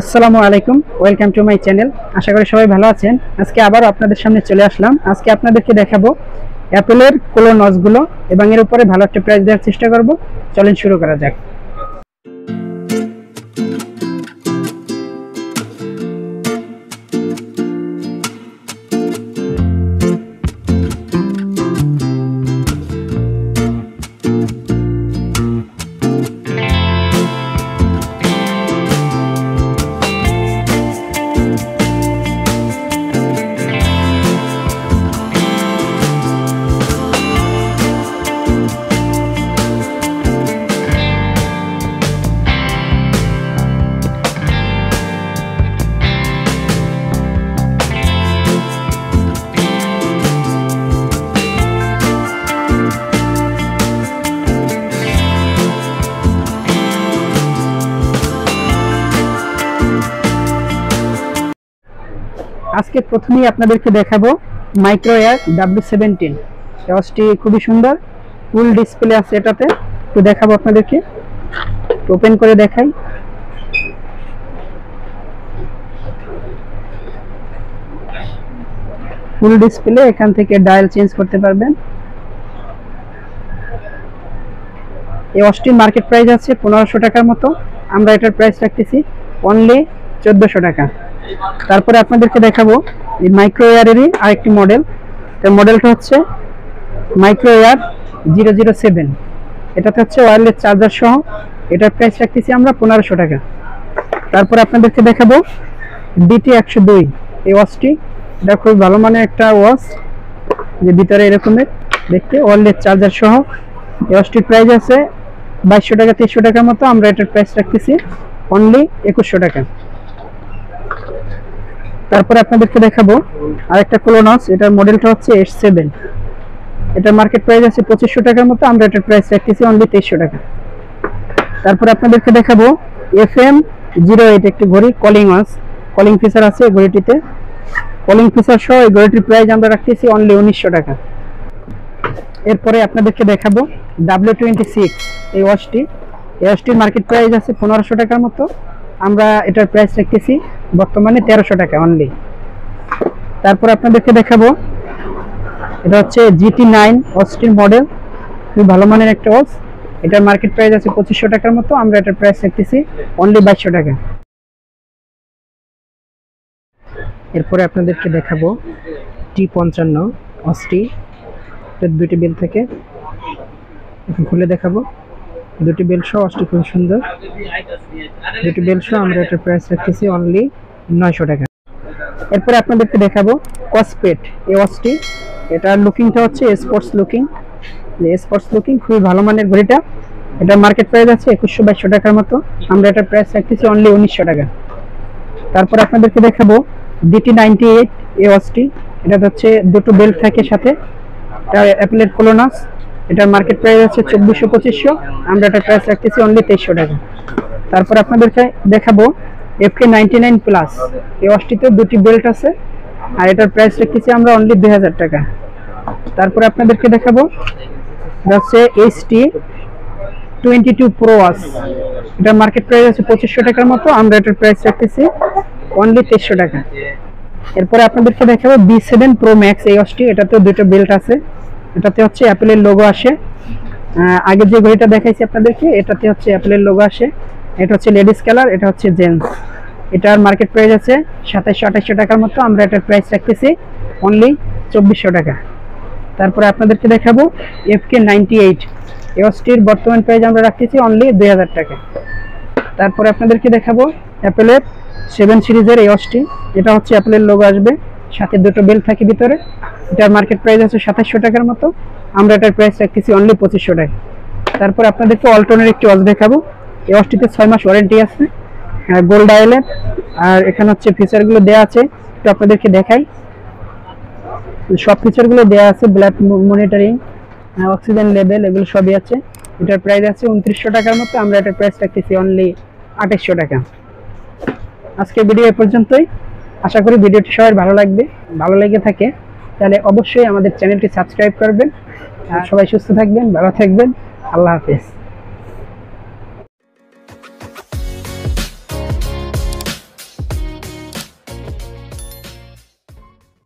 আসসালামু আলাইকুম, welcome to my channel. আশা করি সবাই ভালো আছেন। আজকে আবার আপনাদের সামনে চলে আসলাম। আজকে আপনাদেরকে দেখাবো অ্যাপেলের কোলো নচগুলো এবং এর উপরে ভালো একটা প্রাইস দেওয়ার চেষ্টা করব। চলেন শুরু করা যাক। আজকে প্রথমেই আপনাদেরকে দেখাবো মাইক্রো এয়ার W17। ওয়াচটি খুবই সুন্দর, ফুল ডিসপ্লে আছে এটাতে। তো দেখাবো আপনাদেরকে, ওপেন করে দেখাই। ফুল ডিসপ্লে, এখান থেকে ডায়াল চেঞ্জ করতে পারবেন। এই ওয়াচটির মার্কেট প্রাইস আছে 1500 টাকার মতো। আমরা এটার প্রাইস রাখতেছি অনলি 1400 টাকা। তারপরে আপনাদেরকে দেখাবো এই মাইক্রো এয়ারেরই আরেকটি মডেল। এর মডেলটা হচ্ছে মাইক্রো এয়ার 007। এটাতে হচ্ছে ওয়্যারলেস চার্জার সহ। এটার প্রাইস রাখতেছি আমরা 1500 টাকা। তারপর আপনাদেরকে দেখাবো DT102। এই ওয়াচটি, এটা খুব ভালো মানের একটা ওয়াচ, যে ভিতরে এরকমের দেখতে ওয়্যারলেস চার্জার সহ। এই ওয়াচটির প্রাইস আছে 2200 টাকা 2300 টাকার মতো। আমরা এটার প্রাইস রাখতেছি অনলি 2100 টাকা। তারপরে আপনাদেরকে দেখাবো আরেকটা কোলোনস। এটার মডেলটা হচ্ছে S7। এটার মার্কেট প্রাইস আছে 2500 টাকার মতো। আমরা এটার প্রাইস রাখতেছি অনলি 2300 টাকা। তারপরে আপনাদেরকে দেখাবো FM08, একটি ঘড়ি, কলিং ওয়াচ, কলিং ফিচার আছে এই ঘড়িটিতে। কলিং ফিচার সহ এই ঘড়িটির প্রাইস আমরা রাখতেছি অনলি 1900 টাকা। এরপরে আপনাদেরকে দেখাবো W26। এই ওয়াচটি, এই ওয়াচটির মার্কেট প্রাইস আছে 1500 টাকার মতো। আমরা এটার প্রাইস রাখতেছি বর্তমানে 1300 টাকা অনলি। তারপর আপনাদেরকে দেখাবো এটা হচ্ছে GT9 ওয়াচটির মডেল, খুব ভালো মানের একটা ওয়াচ। এটার মার্কেট প্রাইস আছে 2500 টাকার মতো। আমরা এটার প্রাইস রাখতেছি অনলি 2200 টাকা। এরপরে আপনাদেরকে দেখাবো T55 ওয়াচটি। দুটি বেল থেকে খুলে দেখাবো। দুটি বেল সহ ওয়াচটি খুব সুন্দর। দুটি বেল সহ আমরা এটার প্রাইস রাখতেছি অনলি 900 টাকা। এরপরে আপনাদেরকে দেখাবো কসপেট। এই ওয়াচটি, এটার লুকিংটা হচ্ছে স্পোর্টস লুকিং। স্পোর্টস লুকিং, খুবই ভালো মানের ঘড়িটা। এটার মার্কেট প্রাইস আছে 2100-2200 টাকার মতো। আমরা এটার প্রাইস রাখতেছি অনলি 1900 টাকা। তারপর আপনাদেরকে দেখাবো DT98। এই ওয়াচটি, এটা হচ্ছে দুটো বেল্ট থাকে সাথে। এটা অ্যাপেলের কোলোনস। এটার মার্কেট প্রাইস আছে 2400-2500। আমরা এটার প্রাইস রাখতেছি অনলি 2300 টাকা। তারপর আপনাদেরকে দেখাবো FK99 প্লাস। এই ওয়াচটিতে দুটি বেল্ট আছে আর এটার প্রাইস রাখতেছি আমরা অনলি 2000 টাকা। তারপরে আপনাদেরকে দেখাবো হচ্ছে HT22 প্রো ওয়াচ। এটার মার্কেট প্রাইস আছে 2500 টাকার মতো। আমরা এটার প্রাইস রাখতেছি অনলি 2300 টাকা। এরপরে আপনাদেরকে দেখাবো B7 প্রো ম্যাক্স। এই ওয়াচটি, এটাতে দুটো বেল্ট আছে। এটাতে হচ্ছে অ্যাপেলের লোগো আসে। আগে যে ঘড়িটা দেখাইছি আপনাদেরকে, এটাতে হচ্ছে অ্যাপেলের লোগো আসে। এটা হচ্ছে লেডিস কালার, এটা হচ্ছে জেন্টস। এটার মার্কেট প্রাইস আছে 2700-2800 টাকার মতো। আমরা এটার প্রাইস রাখতেছি অনলি 2400 টাকা। তারপরে আপনাদেরকে দেখাবো FK98। এই ওয়াচটির বর্তমান প্রাইস আমরা রাখতেছি অনলি 2000 টাকা। তারপরে আপনাদেরকে দেখাবো অ্যাপেলের 7 সিরিজের এই ওয়াচটি। এটা হচ্ছে অ্যাপেলের লোগো আসবে, সাথে দুটো বেল্ট থাকে ভিতরে। এটার মার্কেট প্রাইস আছে 2700 টাকার মতো। আমরা এটার প্রাইস রাখতেছি অনলি 2500 টাকা। তারপর আপনাদেরকে অল্টনের একটি ওয়াচ দেখাবো। এই ওয়াচটিতে 6 মাস ওয়ারেন্টি আছে, গোল্ড ডায়ালের। আর এখানে হচ্ছে ফিচারগুলো দেওয়া আছে, একটু আপনাদেরকে দেখাই। সব ফিচারগুলো দেওয়া আছে, ব্লাড মনিটরিং, অক্সিজেন লেভেল, এগুলো সবই আছে। এটার প্রাইস আছে 2900 টাকার মতো। আমরা এটার প্রাইস রাখতেছি অনলি 2800 টাকা। আজকের ভিডিও এ পর্যন্তই। আশা করি ভিডিওটি সবার ভালো লাগবে। ভালো লেগে থাকে তাহলে অবশ্যই আমাদের চ্যানেলটি সাবস্ক্রাইব করবেন। আর সবাই সুস্থ থাকবেন, ভালো থাকবেন। আল্লাহ হাফেজ।